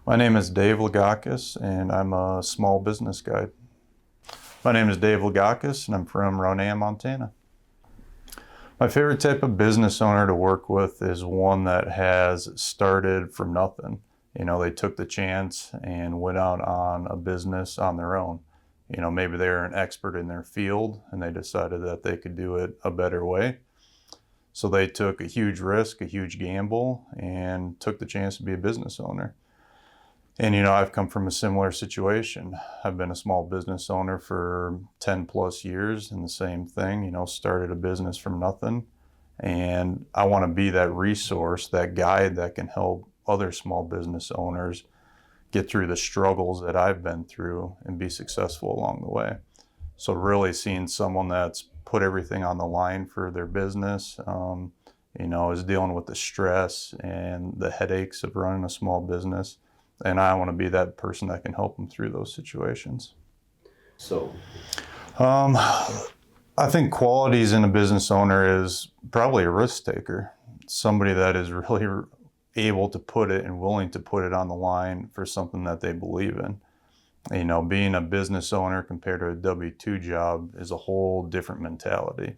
My name is Dave Lagakis, and I'm a small business guide. My name is Dave Lagakis, and I'm from Ronan, Montana. My favorite type of business owner to work with is one that has started from nothing. They took the chance and went out on a business on their own. Maybe they're an expert in their field and they decided that they could do it a better way. So they took a huge risk, a huge gamble, and took the chance to be a business owner. And I've come from a similar situation. I've been a small business owner for 10 plus years, and the same thing, started a business from nothing. And I want to be that resource, that guide that can help other small business owners get through the struggles that I've been through and be successful along the way. So really seeing someone that's put everything on the line for their business, is dealing with the stress and the headaches of running a small business. And I want to be that person that can help them through those situations. So, I think qualities in a business owner is probably a risk taker, somebody that is really able to put it and willing to put it on the line for something that they believe in. Being a business owner compared to a W-2 job is a whole different mentality.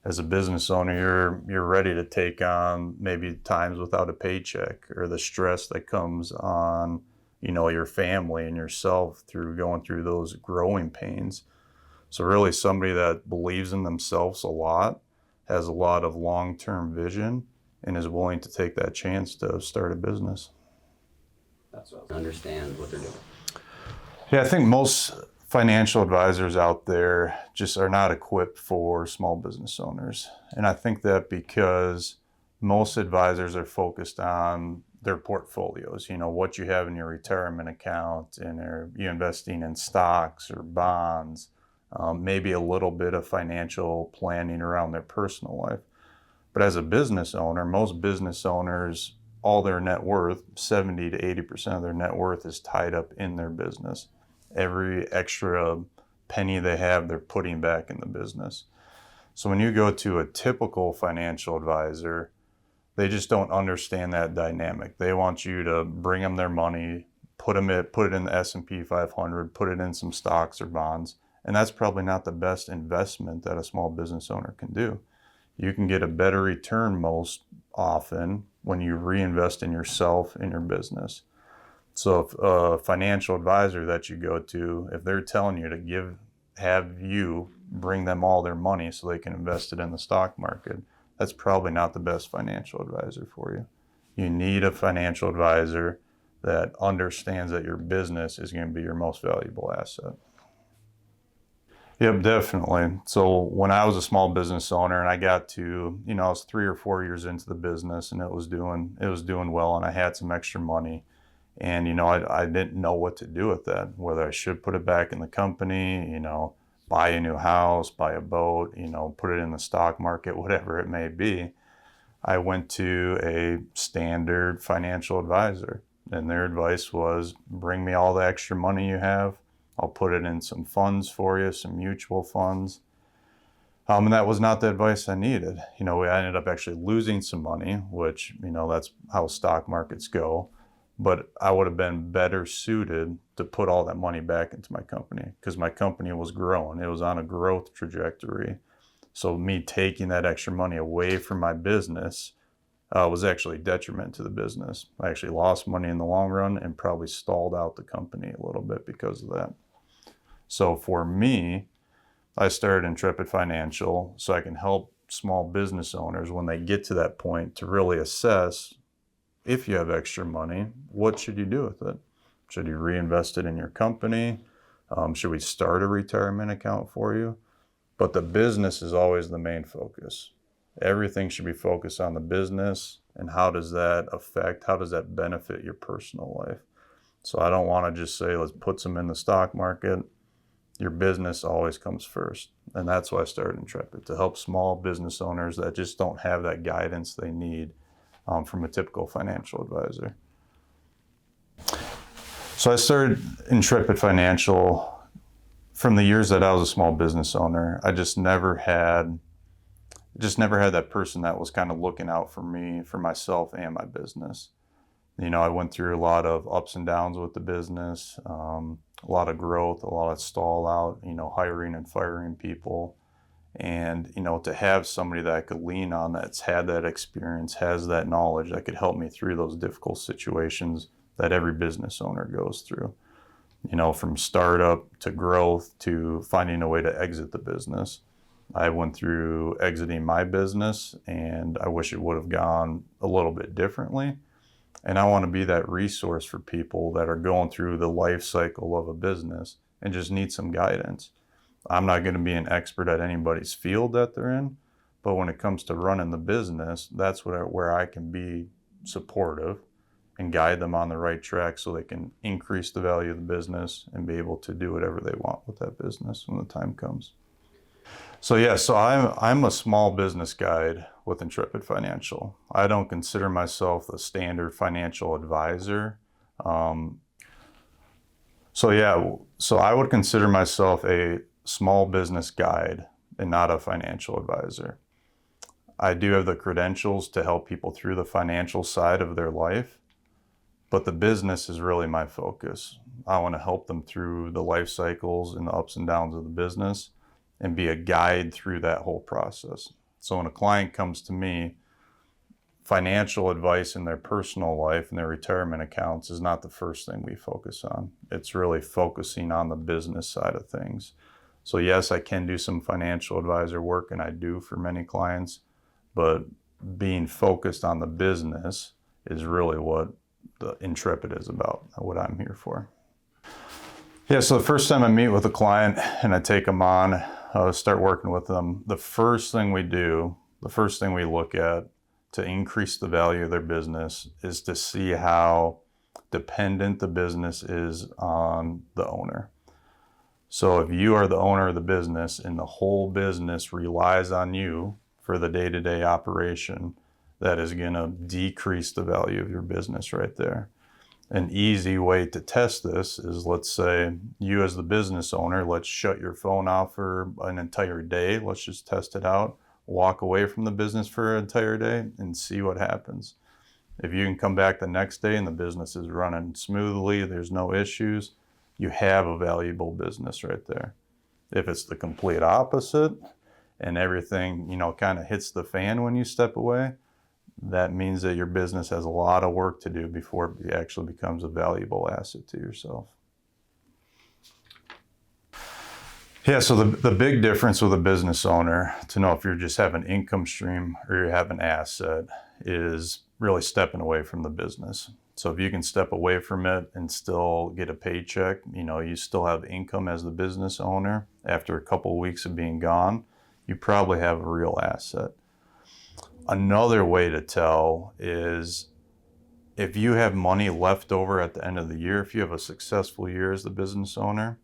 As a business owner, you're ready to take on maybe times without a paycheck or the stress that comes on, your family and yourself through going through those growing pains. So really somebody that believes in themselves a lot, has a lot of long-term vision, and is willing to take that chance to start a business. that's what I understand what they're doing. Yeah, I think most financial advisors out there just are not equipped for small business owners. And I think that because most advisors are focused on their portfolios, what you have in your retirement account, and are you investing in stocks or bonds, maybe a little bit of financial planning around their personal life. But as a business owner, most business owners, all their net worth, 70 to 80% of their net worth is tied up in their business. Every extra penny they have, they're putting back in the business. So when you go to a typical financial advisor, they just don't understand that dynamic. They want you to bring them their money, put it in the S&P 500, put it in some stocks or bonds, and that's probably not the best investment that a small business owner can do. You can get a better return most often when you reinvest in yourself and your business. So if a financial advisor that you go to, if they're telling you to have you bring them all their money so they can invest it in the stock market, that's probably not the best financial advisor for you. You need a financial advisor that understands that your business is going to be your most valuable asset. Yep, definitely. So when I was a small business owner and I got to, I was 3 or 4 years into the business and it was doing well, and I had some extra money. And, I didn't know what to do with that, whether I should put it back in the company, buy a new house, buy a boat, put it in the stock market, whatever it may be. I went to a standard financial advisor, and their advice was, bring me all the extra money you have. I'll put it in some funds for you, some mutual funds. And that was not the advice I needed. I ended up actually losing some money, which, that's how stock markets go. But I would have been better suited to put all that money back into my company because my company was growing. It was on a growth trajectory. So me taking that extra money away from my business was actually a detriment to the business. I actually lost money in the long run and probably stalled out the company a little bit because of that. So for me, I started Intrepid Financial so I can help small business owners when they get to that point to really assess, if you have extra money, what should you do with it? Should you reinvest it in your company? Should we start a retirement account for you? But the business is always the main focus. Everything should be focused on the business and how does that benefit your personal life? So I don't want to just say, let's put some in the stock market. Your business always comes first. And that's why I started Intrepid, to help small business owners that just don't have that guidance they need from a typical financial advisor. So I started Intrepid Financial from the years that I was a small business owner. I just never had that person that was kind of looking out for me, for myself and my business. I went through a lot of ups and downs with the business, a lot of growth, a lot of stall out, hiring and firing people. And, to have somebody that I could lean on that's had that experience, has that knowledge that could help me through those difficult situations that every business owner goes through, from startup to growth to finding a way to exit the business. I went through exiting my business and I wish it would have gone a little bit differently. And I want to be that resource for people that are going through the life cycle of a business and just need some guidance. I'm not going to be an expert at anybody's field that they're in, but when it comes to running the business, that's where I can be supportive and guide them on the right track so they can increase the value of the business and be able to do whatever they want with that business when the time comes. So yeah, so I'm a small business guide with Intrepid Financial. I don't consider myself a standard financial advisor. So I would consider myself a small business guide and not a financial advisor. I do have the credentials to help people through the financial side of their life, but the business is really my focus. I want to help them through the life cycles and the ups and downs of the business and be a guide through that whole process. So when a client comes to me, financial advice in their personal life and their retirement accounts is not the first thing we focus on. It's really focusing on the business side of things. So yes, I can do some financial advisor work, and I do for many clients, but being focused on the business is really what the Intrepid is about, what I'm here for. Yeah, so the first time I meet with a client and I take them on, start working with them, the first thing we look at to increase the value of their business is to see how dependent the business is on the owner. So if you are the owner of the business and the whole business relies on you for the day-to-day operation, that is going to decrease the value of your business right there. An easy way to test this is, let's say you as the business owner, let's shut your phone off for an entire day. Let's just test it out. Walk away from the business for an entire day and see what happens. If you can come back the next day and the business is running smoothly, there's no issues, you have a valuable business right there. If it's the complete opposite and everything, kind of hits the fan when you step away, that means that your business has a lot of work to do before it actually becomes a valuable asset to yourself. Yeah, so the big difference with a business owner, to know if you just have an income stream or you have an asset, is really stepping away from the business. So if you can step away from it and still get a paycheck, you still have income as the business owner after a couple of weeks of being gone, you probably have a real asset. Another way to tell is if you have money left over at the end of the year, if you have a successful year as the business owner,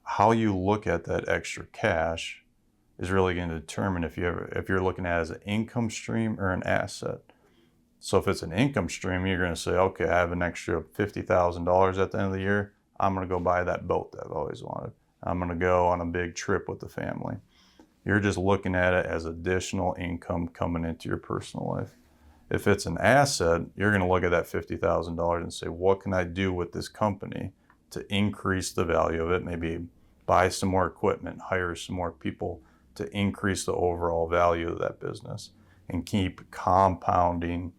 how you look at that extra cash is really going to determine if you're looking at it as an income stream or an asset. So if it's an income stream, you're going to say, okay, I have an extra $50,000 at the end of the year. I'm going to go buy that boat that I've always wanted. I'm going to go on a big trip with the family. You're just looking at it as additional income coming into your personal life. If it's an asset, you're going to look at that $50,000 and say, what can I do with this company to increase the value of it? Maybe buy some more equipment, hire some more people to increase the overall value of that business, and keep compounding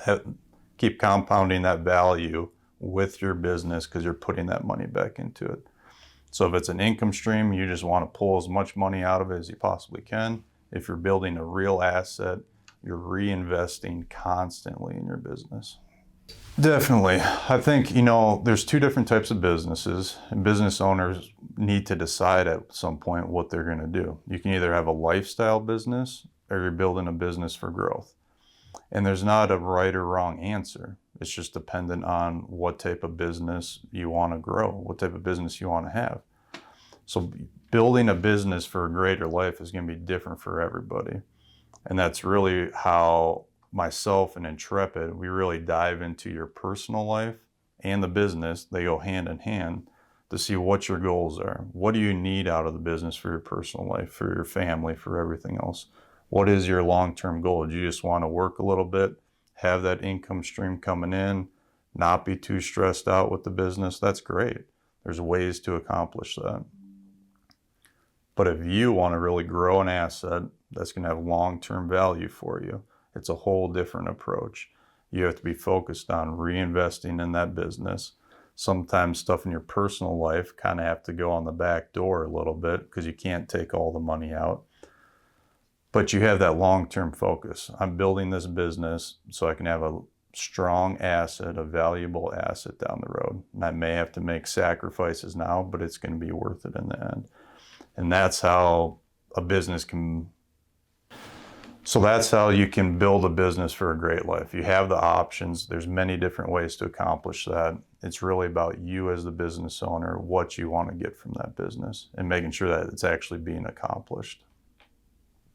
that value with your business because you're putting that money back into it. So if it's an income stream, you just want to pull as much money out of it as you possibly can. If you're building a real asset, you're reinvesting constantly in your business. Definitely. I think, there's two different types of businesses, and business owners need to decide at some point what they're going to do. You can either have a lifestyle business or you're building a business for growth. And there's not a right or wrong answer. It's just dependent on what type of business you want to grow, what type of business you want to have. So building a business for a greater life is going to be different for everybody. And that's really how myself and Intrepid, we really dive into your personal life and the business. They go hand in hand to see what your goals are. What do you need out of the business for your personal life, for your family, for everything else? What is your long-term goal? Do you just want to work a little bit, have that income stream coming in, not be too stressed out with the business, that's great. There's ways to accomplish that. But if you want to really grow an asset that's going to have long-term value for you, it's a whole different approach. You have to be focused on reinvesting in that business. Sometimes stuff in your personal life kind of have to go on the back door a little bit because you can't take all the money out. But you have that long-term focus. I'm building this business so I can have a strong asset, a valuable asset down the road. And I may have to make sacrifices now, but it's going to be worth it in the end. And that's how a business can, so that's how you can build a business for a great life. You have the options. There's many different ways to accomplish that. It's really about you as the business owner, what you want to get from that business, and making sure that it's actually being accomplished.